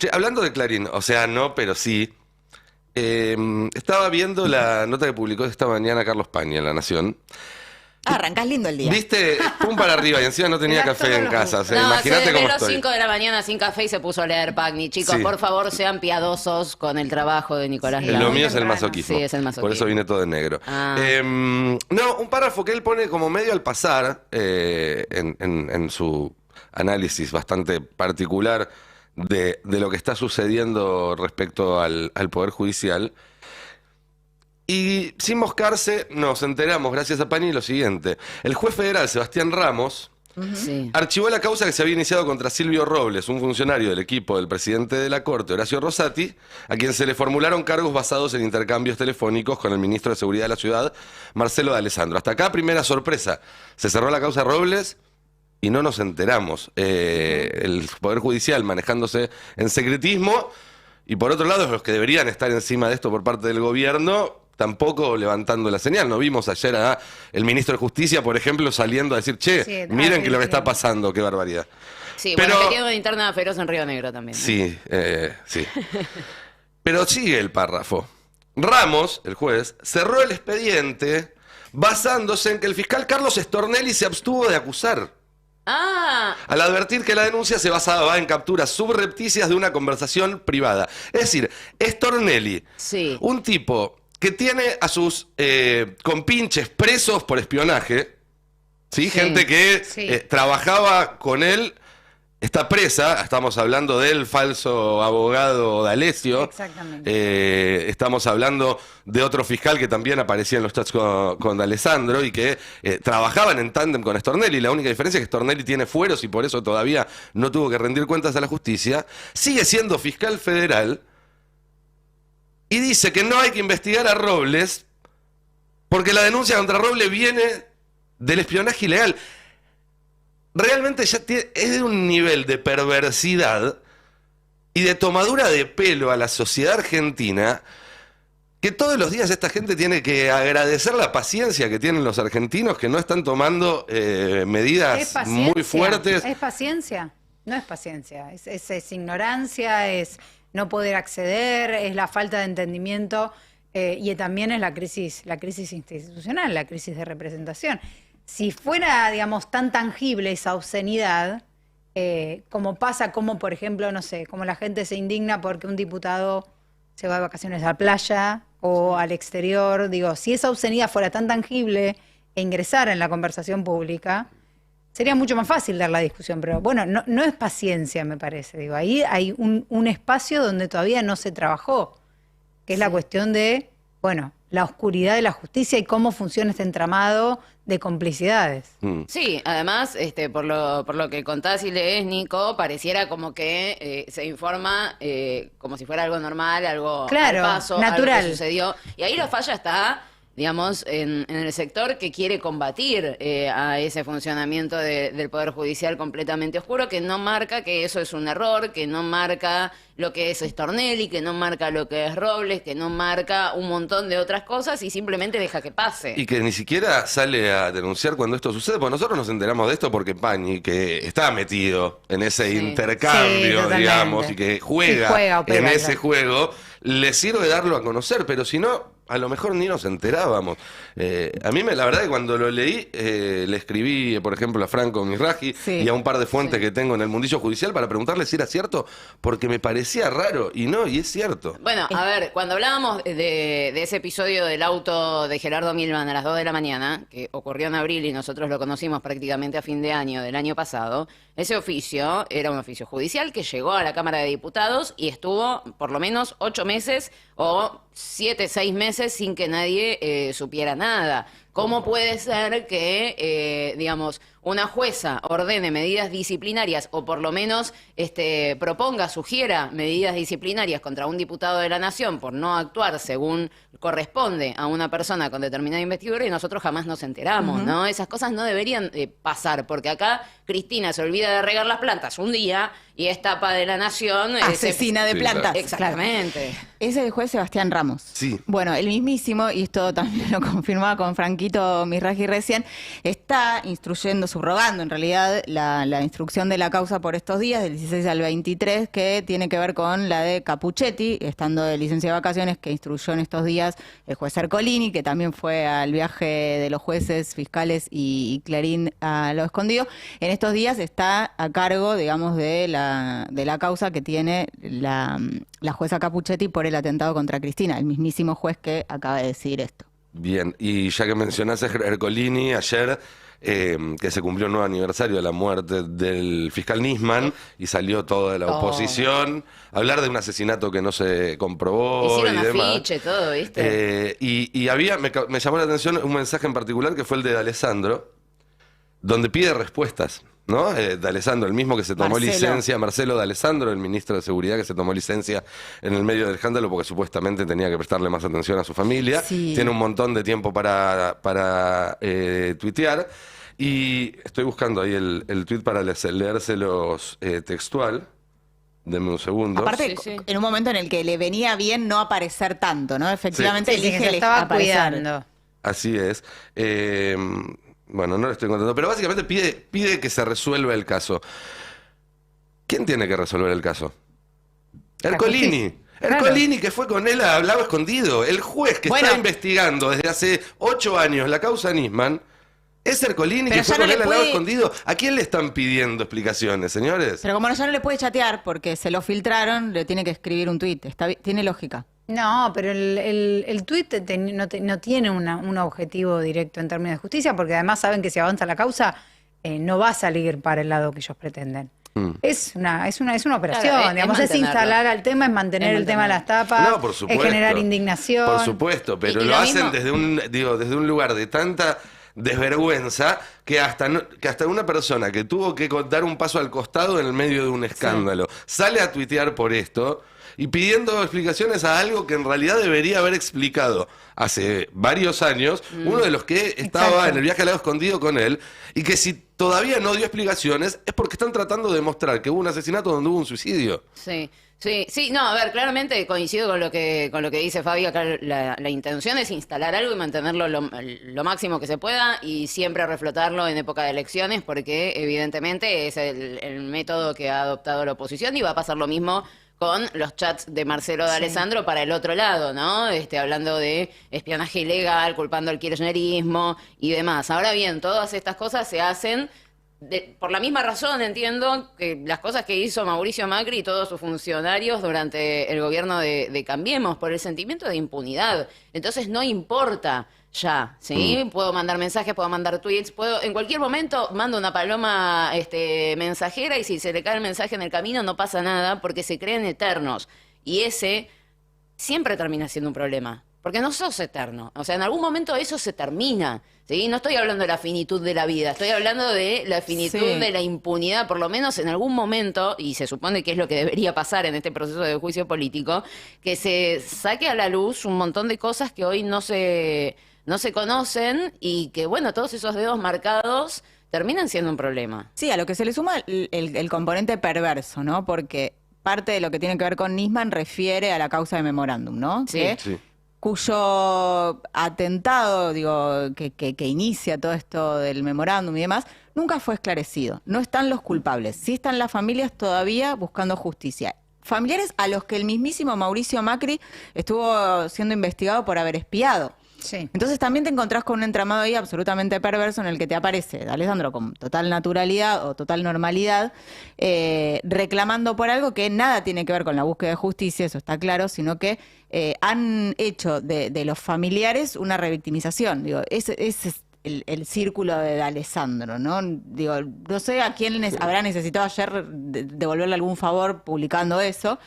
Che, hablando de Clarín, o sea, no, pero sí. Estaba viendo la nota que publicó esta mañana Carlos Paña en La Nación. Arrancás lindo el día. ¿Viste? Pum para arriba y encima no tenía café en casa. O sea, No, imagínate se cómo desveló estoy. 5 de la mañana sin café y se puso a leer Pagni. Chicos, Sí. por favor, sean piadosos con el trabajo de Nicolás Sí, Lau. Lo mío es el temprano. masoquismo. Sí, es el masoquismo. Por eso vine todo de negro. Ah. No, un párrafo que él pone como medio al pasar en su análisis bastante particular de lo que está sucediendo respecto al Poder Judicial. Y sin moscarse, nos enteramos, gracias a Pani, lo siguiente. El juez federal Sebastián Ramos Sí. archivó la causa que se había iniciado contra Silvio Robles, un funcionario del equipo del presidente de la Corte, Horacio Rosati, a quien se le formularon cargos basados en intercambios telefónicos con el ministro de Seguridad de la ciudad, Marcelo D'Alessandro. Hasta acá, primera sorpresa. Se cerró la causa Robles y no nos enteramos. El Poder Judicial manejándose en secretismo y por otro lado los que deberían estar encima de esto por parte del gobierno tampoco levantando la señal. No vimos ayer a el ministro de Justicia, por ejemplo, saliendo a decir, che, Sí, miren que lo que está sí. pasando, qué barbaridad. Sí, Pero- bueno, metiendo una interna feroz en Río Negro también. ¿no? Sí, sí. Pero sigue el párrafo. Ramos, el juez, cerró el expediente basándose en que el fiscal Carlos Stornelli se abstuvo de acusar, Ah, al advertir que la denuncia se basaba en capturas subrepticias de una conversación privada. Es decir, Stornelli, sí. un tipo que tiene a sus compinches presos por espionaje, ¿sí? Sí, Gente que sí. trabajaba con él, está presa, estamos hablando del falso abogado D'Alessio. Exactamente. Estamos hablando de otro fiscal que también aparecía en los chats con D'Alessandro y que trabajaban en tándem con Stornelli. La única diferencia es que Stornelli tiene fueros y por eso todavía no tuvo que rendir cuentas a la justicia. Sigue siendo fiscal federal y dice que no hay que investigar a Robles porque la denuncia contra Robles viene del espionaje ilegal. Realmente ya es de un nivel de perversidad y de tomadura de pelo a la sociedad argentina que todos los días esta gente tiene que agradecer la paciencia que tienen los argentinos que no están tomando medidas muy fuertes. Es paciencia, no es paciencia, es ignorancia, es no poder acceder, es la falta de entendimiento y también es la crisis institucional, la crisis de representación. Si fuera, digamos, tan tangible esa obscenidad, como pasa, como por ejemplo, no sé, como la gente se indigna porque un diputado se va de vacaciones a la playa o al exterior, digo, si esa obscenidad fuera tan tangible e ingresara en la conversación pública, sería mucho más fácil dar la discusión, pero bueno, no es paciencia, me parece. Digo, ahí hay un espacio donde todavía no se trabajó, que es la cuestión de, bueno, la oscuridad de la justicia y cómo funciona este entramado de complicidades. Sí, además, por lo que contás y lees, Nico, pareciera como que se informa como si fuera algo normal, algo Claro, al paso, natural. algo que sucedió. Y ahí la falla está, digamos, en el sector que quiere combatir a ese funcionamiento del Poder Judicial completamente oscuro, que no marca que eso es un error, que no marca lo que es Stornelli, que no marca lo que es Robles, que no marca un montón de otras cosas y simplemente deja que pase. Y que ni siquiera sale a denunciar cuando esto sucede, porque nosotros nos enteramos de esto porque Pani, que está metido en ese Sí. Sí, intercambio, totalmente. digamos, y que juega opera, en ese claro. juego, le sirve darlo a conocer, pero si no, a lo mejor ni nos enterábamos. A mí, la verdad que cuando lo leí, le escribí, por ejemplo, a Franco Misraji Sí. y a un par de fuentes que tengo en el mundillo judicial para preguntarle si era cierto, porque me parecía raro, y no, y es cierto. Bueno, a ver, cuando hablábamos de ese episodio del auto de Gerardo Milman a las 2 de la mañana, que ocurrió en abril y nosotros lo conocimos prácticamente a fin de año del año pasado, ese oficio era un oficio judicial que llegó a la Cámara de Diputados y estuvo por lo menos 8 meses o 7, 6 meses sin que nadie supiera nada. ¿Cómo puede ser que, digamos, una jueza ordene medidas disciplinarias o por lo menos proponga, sugiera medidas disciplinarias contra un diputado de la Nación por no actuar según corresponde a una persona con determinada investidura y nosotros jamás nos enteramos, ¿no? Esas cosas no deberían pasar, porque acá Cristina se olvida de regar las plantas un día y es tapa de la Nación. Asesina de Sí, plantas. Exactamente. Es el juez Sebastián Ramos. Sí. Bueno, el mismísimo, y esto también lo confirmaba con Franquito, Maquito Mizrahi recién, está instruyendo, subrogando en realidad la instrucción de la causa por estos días, del 16 al 23, que tiene que ver con la de Capuchetti, estando de licencia de vacaciones, que instruyó en estos días el juez Ercolini, que también fue al viaje de los jueces, fiscales y Clarín a Lo Escondido. En estos días está a cargo, digamos, de la causa que tiene la jueza Capuchetti por el atentado contra Cristina, el mismísimo juez que acaba de decir esto. Bien, y ya que mencionaste a Ercolini, ayer que se cumplió un nuevo aniversario de la muerte del fiscal Nisman y salió toda la oposición a hablar de un asesinato que no se comprobó. Hicieron y demás. afiche, todo, ¿viste? Y me llamó la atención un mensaje en particular que fue el de D'Alessandro, donde pide respuestas. ¿No? D'Alessandro, el mismo que se tomó licencia, Marcelo D'Alessandro, el ministro de Seguridad que se tomó licencia en el medio del escándalo porque supuestamente tenía que prestarle más atención a su familia. Sí. Tiene un montón de tiempo para tuitear. Y estoy buscando ahí el tuit para leérselos textual. Denme un segundo. Aparte, en un momento en el que le venía bien no aparecer tanto, ¿no? Efectivamente, Sí, que se estaba cuidando. Así es. Bueno, no lo estoy contando, pero básicamente pide que se resuelva el caso. ¿Quién tiene que resolver el caso? Ercolini. Ercolini, que fue con él a Hablado Escondido. El juez que está investigando desde hace 8 años la causa Nisman es Ercolini, que fue con él a Hablado Escondido. ¿A quién le están pidiendo explicaciones, señores? Pero como ya no le puede chatear porque se lo filtraron, le tiene que escribir un tuit. Tiene lógica. No, pero el tuit no tiene un objetivo directo en términos de justicia, porque además saben que si avanza la causa, no va a salir para el lado que ellos pretenden. Es una operación, Claro, digamos, es instalar al tema, es mantener el tema a las tapas, No, por supuesto. es generar indignación. Por supuesto, pero Y lo lo hacen mismo- desde un lugar de tanta desvergüenza que hasta una persona que tuvo que dar un paso al costado en el medio de un escándalo sale a tuitear por esto y pidiendo explicaciones a algo que en realidad debería haber explicado hace varios años uno de los que estaba en el viaje al Lago Escondido con él, y que si todavía no dio explicaciones es porque están tratando de demostrar que hubo un asesinato donde hubo un suicidio. Sí, no, a ver, claramente coincido con lo que dice Fabi. Acá la intención es instalar algo y mantenerlo lo máximo que se pueda y siempre reflotarlo en época de elecciones, porque evidentemente es el método que ha adoptado la oposición, y va a pasar lo mismo con los chats de Marcelo D'Alessandro para el otro lado, ¿no? Hablando de espionaje ilegal, culpando al kirchnerismo y demás. Ahora bien, todas estas cosas se hacen por la misma razón. Entiendo que las cosas que hizo Mauricio Macri y todos sus funcionarios durante el gobierno de Cambiemos, por el sentimiento de impunidad. Entonces no importa ya, ¿sí? Puedo mandar mensajes, puedo mandar tweets, en cualquier momento mando una paloma mensajera, y si se le cae el mensaje en el camino no pasa nada, porque se creen eternos. Y ese siempre termina siendo un problema, porque no sos eterno. O sea, en algún momento eso se termina, ¿sí? No estoy hablando de la finitud de la vida, estoy hablando de la finitud de la impunidad, por lo menos en algún momento, y se supone que es lo que debería pasar en este proceso de juicio político, que se saque a la luz un montón de cosas que hoy no se conocen, y que, bueno, todos esos dedos marcados terminan siendo un problema. Sí, a lo que se le suma el componente perverso, ¿no? Porque parte de lo que tiene que ver con Nisman refiere a la causa de memorándum, ¿no? Sí. Que cuyo atentado, que inicia todo esto del memorándum y demás, nunca fue esclarecido. No están los culpables, sí están las familias todavía buscando justicia. Familiares a los que el mismísimo Mauricio Macri estuvo siendo investigado por haber espiado. Sí. Entonces también te encontrás con un entramado ahí absolutamente perverso en el que te aparece D'Alessandro con total naturalidad o total normalidad, reclamando por algo que nada tiene que ver con la búsqueda de justicia, eso está claro, sino que han hecho de los familiares una revictimización. Ese es el círculo de D'Alessandro, ¿no? No sé a quién habrá necesitado ayer devolverle algún favor publicando eso.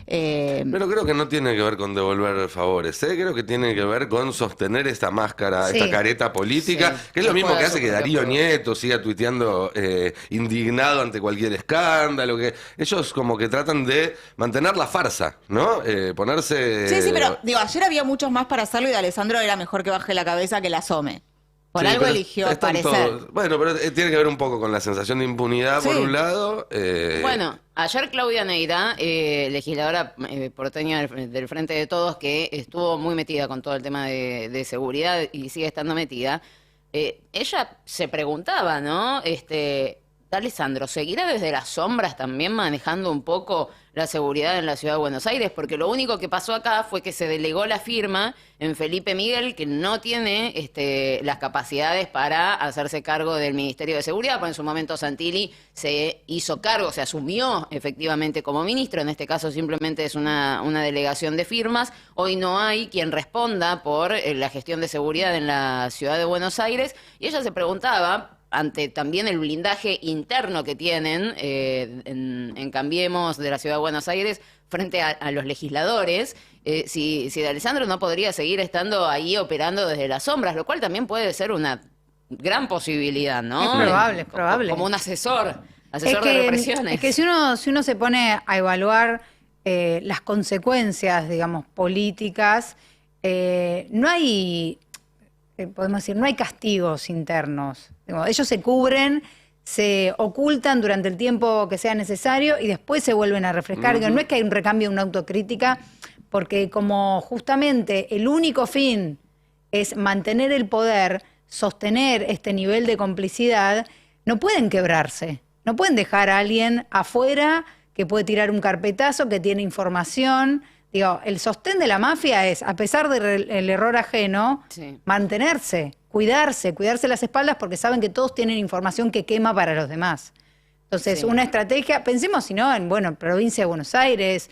Pero creo que no tiene que ver con devolver favores, creo que tiene que ver con sostener esta máscara, esta careta política, que es lo mismo que hace que Darío Nieto siga tuiteando indignado ante cualquier escándalo, que ellos como que tratan de mantener la farsa, ¿no? Ponerse... Sí, pero ayer había muchos más para hacerlo y D'Alessandro era mejor que baje la cabeza que la asome. Por Sí, algo pero porrecer. están todos- bueno, pero tiene que ver un poco con la sensación de impunidad, por Sí. un lado. Bueno, ayer Claudia Neira, legisladora porteña del Frente de Todos, que estuvo muy metida con todo el tema de seguridad y sigue estando metida, ella se preguntaba, ¿no? Alessandro, ¿seguirá desde las sombras también manejando un poco la seguridad en la ciudad de Buenos Aires? Porque lo único que pasó acá fue que se delegó la firma en Felipe Miguel, que no tiene las capacidades para hacerse cargo del Ministerio de Seguridad, porque en su momento Santilli se hizo cargo, se asumió efectivamente como ministro, en este caso simplemente es una delegación de firmas. Hoy no hay quien responda por la gestión de seguridad en la ciudad de Buenos Aires, y ella se preguntaba, ante también el blindaje interno que tienen en Cambiemos de la Ciudad de Buenos Aires frente a los legisladores, si de Alessandro no podría seguir estando ahí operando desde las sombras, lo cual también puede ser una gran posibilidad, ¿no? Es probable. Como un asesor Es de que, represiones. es que si uno se pone a evaluar las consecuencias, digamos, políticas, no hay, podemos decir, no hay castigos internos. Digo, ellos se cubren, se ocultan durante el tiempo que sea necesario y después se vuelven a refrescar. Digo, no es que hay un recambio, una autocrítica, porque como justamente el único fin es mantener el poder, sostener este nivel de complicidad, no pueden quebrarse. No pueden dejar a alguien afuera que puede tirar un carpetazo, que tiene información. Digo, el sostén de la mafia es, a pesar del error ajeno, Sí. mantenerse, cuidarse las espaldas porque saben que todos tienen información que quema para los demás. Entonces, Sí. una estrategia, pensemos si no, en provincia de Buenos Aires,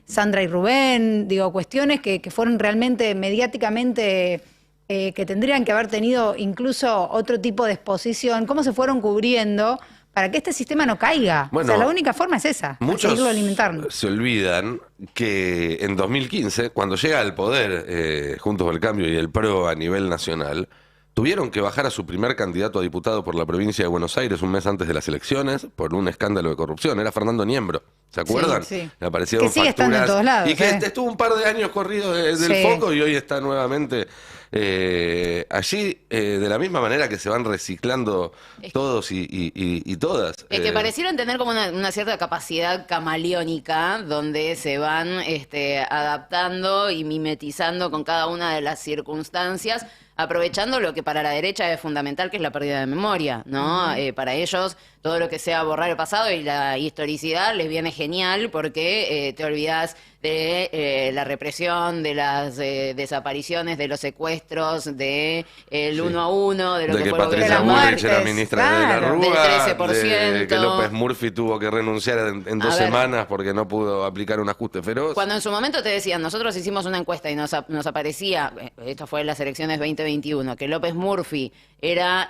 Sandra y Rubén, digo, cuestiones que fueron realmente mediáticamente que tendrían que haber tenido incluso otro tipo de exposición, cómo se fueron cubriendo para que este sistema no caiga. Bueno, o sea, la única forma es esa, muchos seguirlo alimentando. se olvidan que en 2015, cuando llega al poder Juntos por el Cambio y el PRO a nivel nacional, tuvieron que bajar a su primer candidato a diputado por la provincia de Buenos Aires un mes antes de las elecciones por un escándalo de corrupción. Era Fernando Niembro. ¿Se acuerdan? sí. Le aparecieron Que sigue estando en facturas todos lados, y que ¿eh? estuvo un par de años corrido del Sí. foco y hoy está nuevamente allí, de la misma manera que se van reciclando todos y todas. Es que parecieran tener como una cierta capacidad camaleónica, donde se van adaptando y mimetizando con cada una de las circunstancias, aprovechando lo que para la derecha es fundamental, que es la pérdida de memoria, ¿no? Para ellos, todo lo que sea borrar el pasado y la historicidad les viene genial porque te olvidas de la represión, de las desapariciones, de los secuestros, de el Sí. 1 a 1, de lo de que que fue el gobierno Patricia las Bullrich era muertes, ministra de la claro. Rúa, Del 13%. de que López Murphy tuvo que renunciar en 2 A ver. semanas porque no pudo aplicar un ajuste feroz. Cuando en su momento te decían, nosotros hicimos una encuesta y nos aparecía, esto fue en las elecciones 2021, que López Murphy era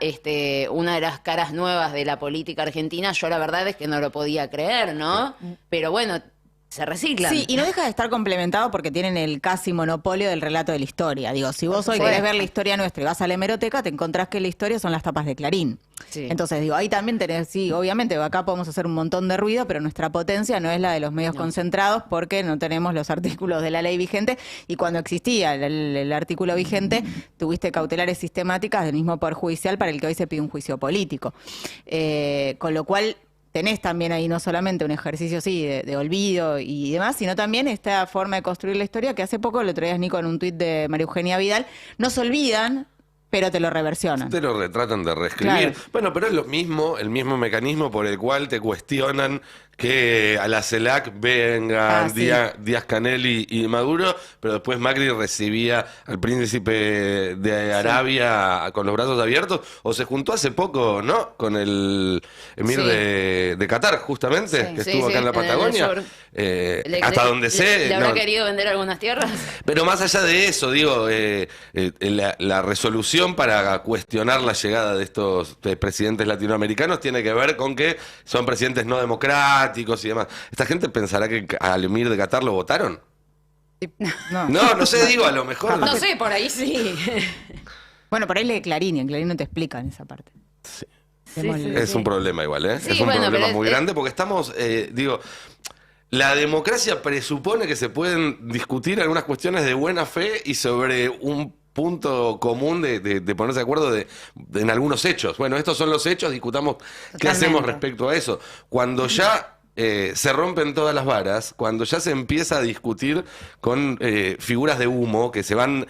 una de las caras nuevas de la política argentina, yo la verdad es que no lo podía creer, ¿no? Pero bueno, se reciclan. Sí, y no deja de estar complementado porque tienen el casi monopolio del relato de la historia. Digo, si vos hoy querés ver la historia nuestra y vas a la hemeroteca, te encontrás que la historia son las tapas de Clarín. Sí. Entonces, digo, ahí también tenés, sí, obviamente acá podemos hacer un montón de ruido, pero nuestra potencia no es la de los medios concentrados porque no tenemos los artículos de la ley vigente y cuando existía el artículo vigente, tuviste cautelares sistemáticas del mismo Poder Judicial para el que hoy se pide un juicio político. Con lo cual tenés también ahí no solamente un ejercicio sí de olvido y demás, sino también esta forma de construir la historia que hace poco lo traías, Nico, en un tuit de María Eugenia Vidal, no se olvidan, pero te lo reversionan. Te lo retratan de reescribir. Claro. Bueno, pero es lo mismo, el mismo mecanismo por el cual te cuestionan que a la CELAC vengan Sí. Díaz Canel y Maduro, pero después Macri recibía al príncipe de Arabia con los brazos abiertos, o se juntó hace poco, ¿no? Con el emir Sí. de Qatar, justamente, Sí. que Sí, estuvo acá sí, en la en el Patagonia. sur. Hasta donde sé. ¿Le habrá no. querido vender algunas tierras? Pero más allá de eso, digo, la resolución para cuestionar la llegada de estos presidentes latinoamericanos tiene que ver con que son presidentes no democráticos y demás. ¿Esta gente pensará que al emir de Qatar lo votaron? No. No sé, digo, a lo mejor. No sé, por ahí sí. Bueno, por ahí lee Clarín y en Clarín no te explican esa parte. Démosle. Es un problema igual, ¿eh? Sí, es un bueno, problema pero muy grande porque estamos, digo, la democracia presupone que se pueden discutir algunas cuestiones de buena fe y sobre un punto común de ponerse de acuerdo en algunos hechos. Bueno, estos son los hechos, discutamos qué hacemos respecto a eso. Cuando ya se rompen todas las varas, cuando ya se empieza a discutir con figuras de humo que se van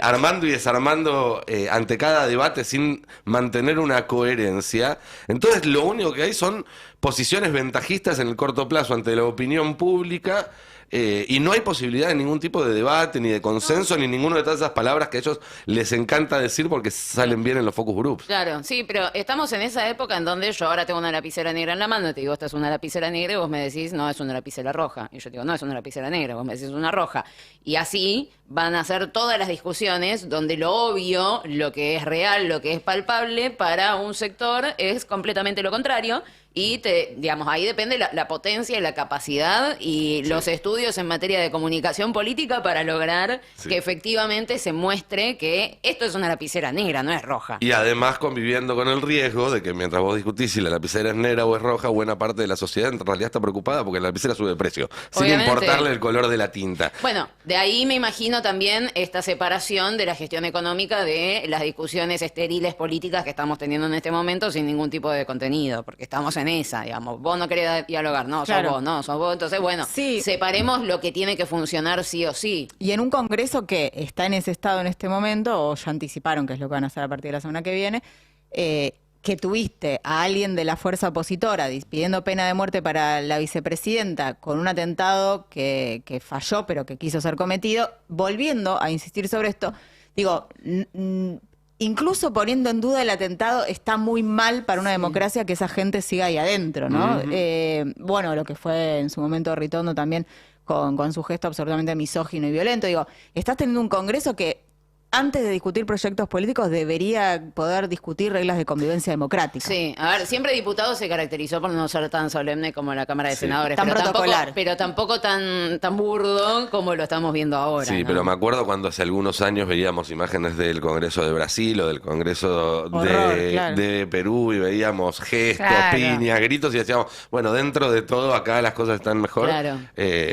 armando y desarmando ante cada debate sin mantener una coherencia, entonces lo único que hay son posiciones ventajistas en el corto plazo ante la opinión pública. Y no hay posibilidad de ningún tipo de debate, ni de consenso, ni ninguna de todas esas palabras que a ellos les encanta decir porque salen bien en los focus groups. Claro, sí, pero estamos en esa época en donde yo ahora tengo una lapicera negra en la mano, te digo, esta es una lapicera negra, y vos me decís, no, es una lapicera roja. Y yo te digo, no, es una lapicera negra, vos me decís, una roja. Y así van a ser todas las discusiones donde lo obvio, lo que es real, lo que es palpable, para un sector es completamente lo contrario. Y digamos, ahí depende la potencia y la capacidad y los estudios en materia de comunicación política para lograr que efectivamente se muestre que esto es una lapicera negra, no es roja. Y además conviviendo con el riesgo de que mientras vos discutís si la lapicera es negra o es roja, buena parte de la sociedad en realidad está preocupada porque la lapicera sube de precio, Obviamente. sin importarle el color de la tinta. Bueno, de ahí me imagino también esta separación de la gestión económica de las discusiones estériles políticas que estamos teniendo en este momento sin ningún tipo de contenido, porque estamos en esa, digamos. Vos no querés dialogar, no, Claro. sos vos, no, sos vos. Entonces, bueno, Sí. separemos lo que tiene que funcionar sí o sí. Y en un Congreso que está en ese estado en este momento, o ya anticiparon que es lo que van a hacer a partir de la semana que viene, que tuviste a alguien de la fuerza opositora pidiendo pena de muerte para la vicepresidenta con un atentado que falló pero que quiso ser cometido, volviendo a insistir sobre esto, digo, incluso poniendo en duda el atentado, está muy mal para una democracia que esa gente siga ahí adentro, ¿no? Bueno, lo que fue en su momento Ritondo también con su gesto absolutamente misógino y violento. Digo, estás teniendo un Congreso que antes de discutir proyectos políticos debería poder discutir reglas de convivencia democrática. Sí, a ver, siempre diputado se caracterizó por no ser tan solemne como la Cámara de Senadores, Tan protocolar. pero tampoco tan burdo como lo estamos viendo ahora. Sí, ¿no? pero me acuerdo cuando hace algunos años veíamos imágenes del Congreso de Brasil o del Congreso Horror, claro. de Perú y veíamos gestos, Claro. piñas, gritos y decíamos, bueno, dentro de todo acá las cosas están mejor. Claro.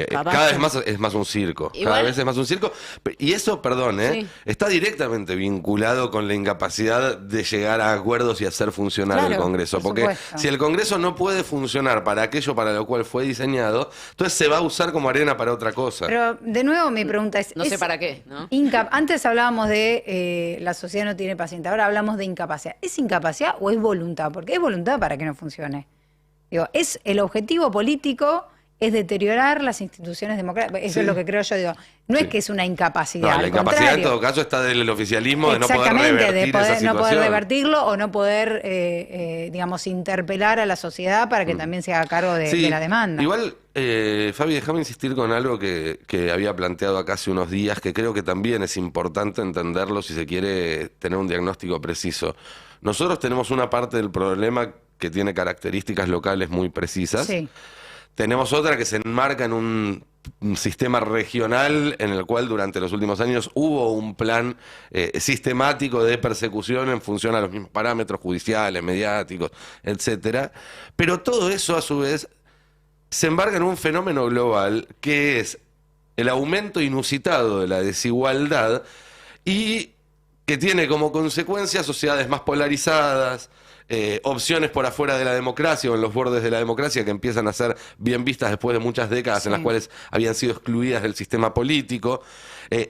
Capaz Cada que- vez más es más un circo. Igual- Cada vez es más un circo. Y eso, perdón, Sí. está directamente vinculado con la incapacidad de llegar a acuerdos y hacer funcionar Claro, el Congreso. por Porque supuesto. si el Congreso no puede funcionar para aquello para lo cual fue diseñado, entonces se va a usar como arena para otra cosa. Pero de nuevo mi pregunta es... No sé ¿es para qué, ¿no? Antes hablábamos de la sociedad no tiene paciente, ahora hablamos de incapacidad. ¿Es incapacidad o es voluntad? Porque es voluntad para que no funcione. Digo, es el objetivo político es deteriorar las instituciones democráticas. Eso Sí. es lo que creo yo. Digo, no es que es una incapacidad. No, la al incapacidad en contrario. todo caso está del oficialismo de no poder Exactamente, revertir de poder, esa no poder situación. revertirlo o no poder, digamos, interpelar a la sociedad para que también se haga cargo de, Sí, de la demanda. Igual, Fabi, déjame insistir con algo que había planteado acá hace unos días, que creo que también es importante entenderlo si se quiere tener un diagnóstico preciso. Nosotros tenemos una parte del problema que tiene características locales muy precisas. Sí. Tenemos otra que se enmarca en un sistema regional en el cual durante los últimos años hubo un plan sistemático de persecución en función a los mismos parámetros judiciales, mediáticos, etcétera. Pero todo eso a su vez se embarca en un fenómeno global que es el aumento inusitado de la desigualdad y que tiene como consecuencia sociedades más polarizadas, opciones por afuera de la democracia o en los bordes de la democracia que empiezan a ser bien vistas después de muchas décadas en las cuales habían sido excluidas del sistema político.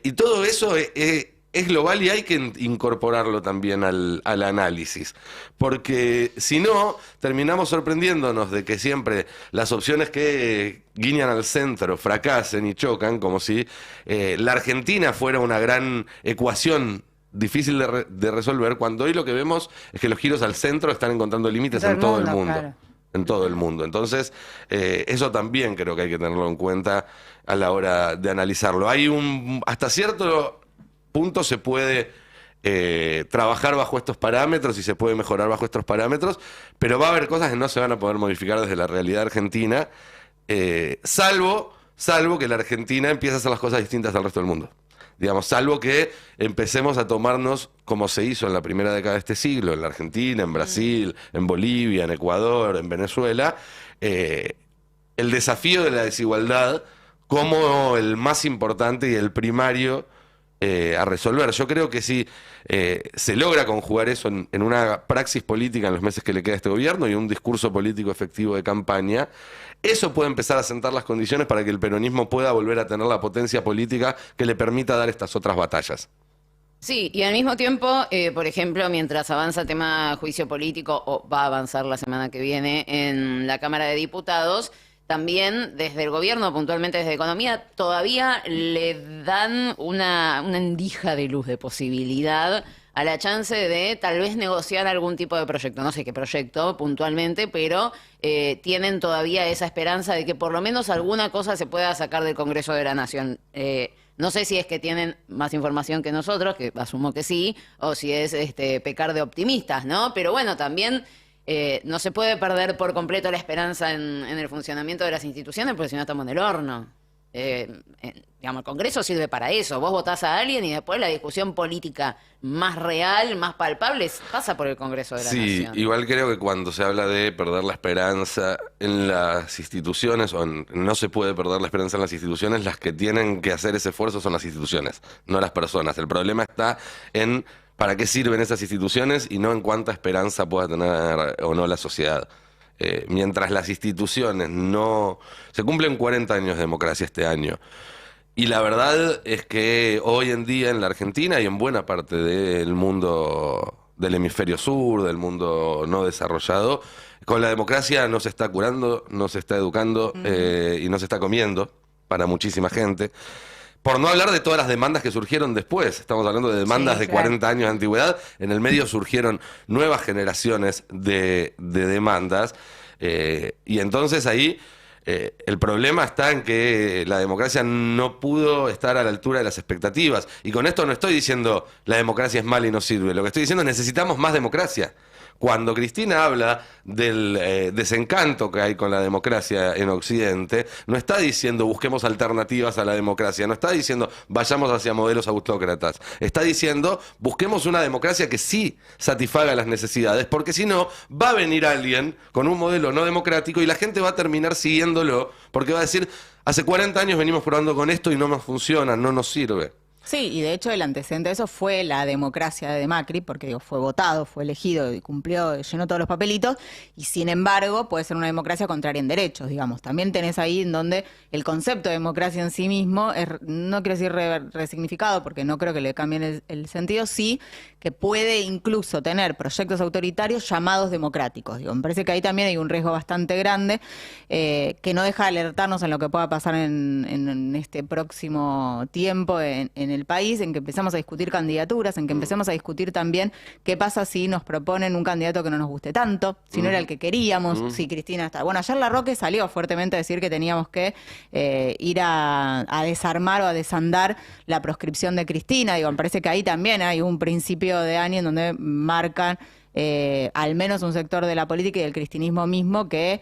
Y todo eso es global y hay que incorporarlo también al análisis. Porque si no, terminamos sorprendiéndonos de que siempre las opciones que guiñan al centro fracasen y chocan, como si la Argentina fuera una gran ecuación difícil de resolver, cuando hoy lo que vemos es que los giros al centro están encontrando límites en todo el mundo. Claro. En todo el mundo. Entonces, eso también creo que hay que tenerlo en cuenta a la hora de analizarlo. Hasta cierto punto se puede trabajar bajo estos parámetros y se puede mejorar bajo estos parámetros, pero va a haber cosas que no se van a poder modificar desde la realidad argentina, salvo que la Argentina empiece a hacer las cosas distintas al resto del mundo. Digamos, salvo que empecemos a tomarnos, como se hizo en la primera década de este siglo, en la Argentina, en Brasil, en Bolivia, en Ecuador, en Venezuela, el desafío de la desigualdad como el más importante y el primario a resolver. Yo creo que si se logra conjugar eso en una praxis política en los meses que le queda a este gobierno y un discurso político efectivo de campaña, eso puede empezar a sentar las condiciones para que el peronismo pueda volver a tener la potencia política que le permita dar estas otras batallas. Sí, y al mismo tiempo, por ejemplo, mientras avanza el tema juicio político, o va a avanzar la semana que viene en la Cámara de Diputados, también desde el gobierno, puntualmente desde Economía, todavía le dan una endija de luz de posibilidad a la chance de tal vez negociar algún tipo de proyecto. No sé qué proyecto puntualmente, pero tienen todavía esa esperanza de que por lo menos alguna cosa se pueda sacar del Congreso de la Nación. No sé si es que tienen más información que nosotros, que asumo que sí, o si es pecar de optimistas, ¿no? Pero bueno, también no se puede perder por completo la esperanza en el funcionamiento de las instituciones, porque si no estamos en el horno. Digamos, el Congreso sirve para eso. Vos votás a alguien y después la discusión política más real, más palpable, pasa por el Congreso de la Nación. Sí, igual creo que cuando se habla de perder la esperanza en las instituciones, no se puede perder la esperanza en las instituciones, las que tienen que hacer ese esfuerzo son las instituciones, no las personas. El problema está en para qué sirven esas instituciones y no en cuánta esperanza pueda tener o no la sociedad. Mientras las instituciones no... Se cumplen 40 años de democracia este año. Y la verdad es que hoy en día en la Argentina y en buena parte del mundo del hemisferio sur, del mundo no desarrollado, con la democracia no se está curando, no se está educando y no se está comiendo para muchísima gente. Por no hablar de todas las demandas que surgieron después. Estamos hablando de demandas de 40 años de antigüedad. En el medio surgieron nuevas generaciones de demandas. Y entonces ahí el problema está en que la democracia no pudo estar a la altura de las expectativas. Y con esto no estoy diciendo la democracia es mala y no sirve. Lo que estoy diciendo es necesitamos más democracia. Cuando Cristina habla del desencanto que hay con la democracia en Occidente, no está diciendo busquemos alternativas a la democracia, no está diciendo vayamos hacia modelos autócratas, está diciendo busquemos una democracia que sí satisfaga las necesidades, porque si no, va a venir alguien con un modelo no democrático y la gente va a terminar siguiéndolo, porque va a decir, hace 40 años venimos probando con esto y no nos funciona, no nos sirve. Sí, y de hecho el antecedente de eso fue la democracia de Macri, porque digo, fue votado, fue elegido y cumplió, llenó todos los papelitos, y sin embargo puede ser una democracia contraria en derechos, digamos. También tenés ahí en donde el concepto de democracia en sí mismo, no quiero decir resignificado, porque no creo que le cambien el sentido, sí que puede incluso tener proyectos autoritarios llamados democráticos. Digo, me parece que ahí también hay un riesgo bastante grande que no deja de alertarnos en lo que pueda pasar en este próximo tiempo en el país, en que empezamos a discutir candidaturas, en que empecemos a discutir también qué pasa si nos proponen un candidato que no nos guste tanto, si no era el que queríamos, si Cristina está... Bueno, ayer Larroque salió fuertemente a decir que teníamos que ir a desarmar o a desandar la proscripción de Cristina. Digo, me parece que ahí también hay un principio de año en donde marcan al menos un sector de la política y del cristinismo mismo que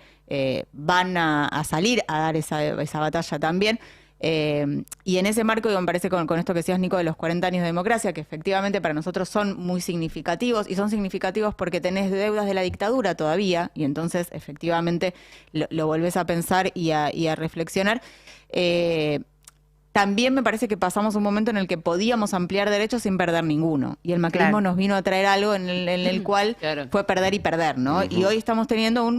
van a salir a dar esa batalla también. Y en ese marco, me parece con esto que decías, Nico, de los 40 años de democracia, que efectivamente para nosotros son muy significativos, y son significativos porque tenés deudas de la dictadura todavía, y entonces efectivamente lo volvés a pensar y a reflexionar. También me parece que pasamos un momento en el que podíamos ampliar derechos sin perder ninguno. Y el macrismo nos vino a traer algo en el cual fue perder y perder, ¿no? Y hoy estamos teniendo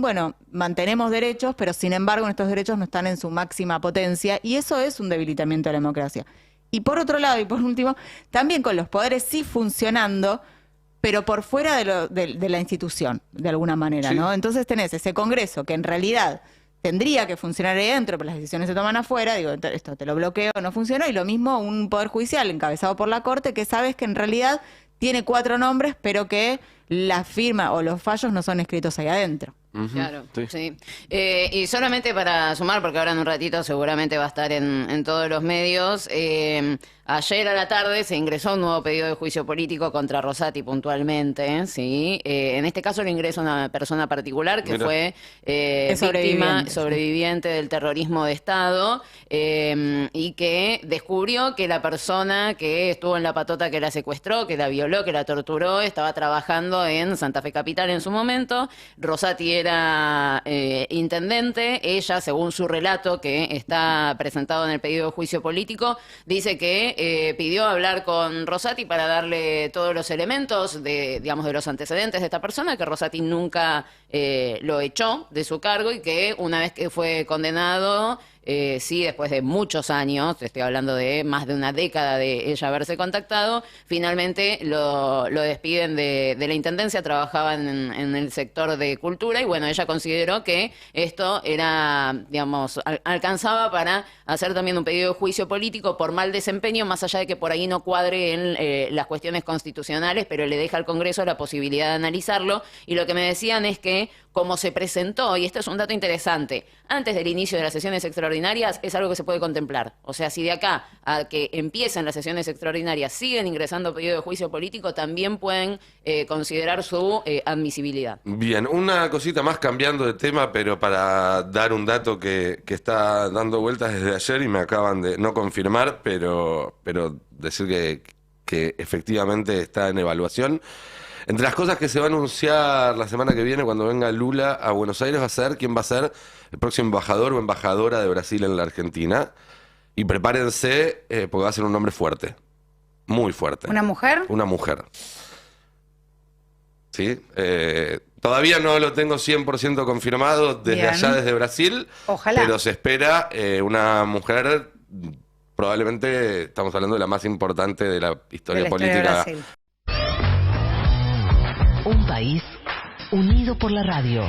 mantenemos derechos, pero sin embargo estos derechos no están en su máxima potencia. Y eso es un debilitamiento de la democracia. Y por otro lado, y por último, también con los poderes sí funcionando, pero por fuera de la institución, de alguna manera, ¿no? Entonces tenés ese Congreso que en realidad tendría que funcionar ahí dentro, pero las decisiones se toman afuera, digo, esto te lo bloqueo, no funcionó, y lo mismo un Poder Judicial encabezado por la Corte, que sabes que en realidad tiene 4 nombres, pero que la firma o los fallos no son escritos ahí adentro. Claro, sí. Y solamente para sumar, porque ahora en un ratito seguramente va a estar en todos los medios, ayer a la tarde se ingresó un nuevo pedido de juicio político contra Rosati puntualmente, ¿sí? En este caso lo ingresa una persona particular que fue sobreviviente del terrorismo de Estado y que descubrió que la persona que estuvo en la patota que la secuestró, que la violó, que la torturó, estaba trabajando en Santa Fe Capital en su momento. Rosati era intendente. Ella, según su relato que está presentado en el pedido de juicio político, dice que pidió hablar con Rosati para darle todos los elementos de los antecedentes de esta persona, que Rosati nunca lo echó de su cargo y que una vez que fue condenado, sí, después de muchos años, estoy hablando de más de una década de ella haberse contactado, finalmente lo despiden de la intendencia. Trabajaba en el sector de cultura y bueno, ella consideró que esto era, alcanzaba para hacer también un pedido de juicio político por mal desempeño, más allá de que por ahí no cuadre en las cuestiones constitucionales, pero le deja al Congreso la posibilidad de analizarlo. Y lo que me decían es que como se presentó, y esto es un dato interesante, antes del inicio de las sesiones extraordinarias es algo que se puede contemplar. O sea, si de acá a que empiecen las sesiones extraordinarias siguen ingresando pedido de juicio político, también pueden considerar su admisibilidad. Bien, una cosita más cambiando de tema, pero para dar un dato que está dando vueltas desde ayer y me acaban de no confirmar, pero decir que efectivamente está en evaluación. Entre las cosas que se va a anunciar la semana que viene cuando venga Lula a Buenos Aires va a ser quién va a ser el próximo embajador o embajadora de Brasil en la Argentina. Y prepárense porque va a ser un hombre fuerte, muy fuerte. ¿Una mujer? Una mujer. ¿Sí? Todavía no lo tengo 100% confirmado desde allá, desde Brasil. Ojalá. Pero se espera una mujer, probablemente estamos hablando de la más importante de la historia política. De Brasil. Un país unido por la radio.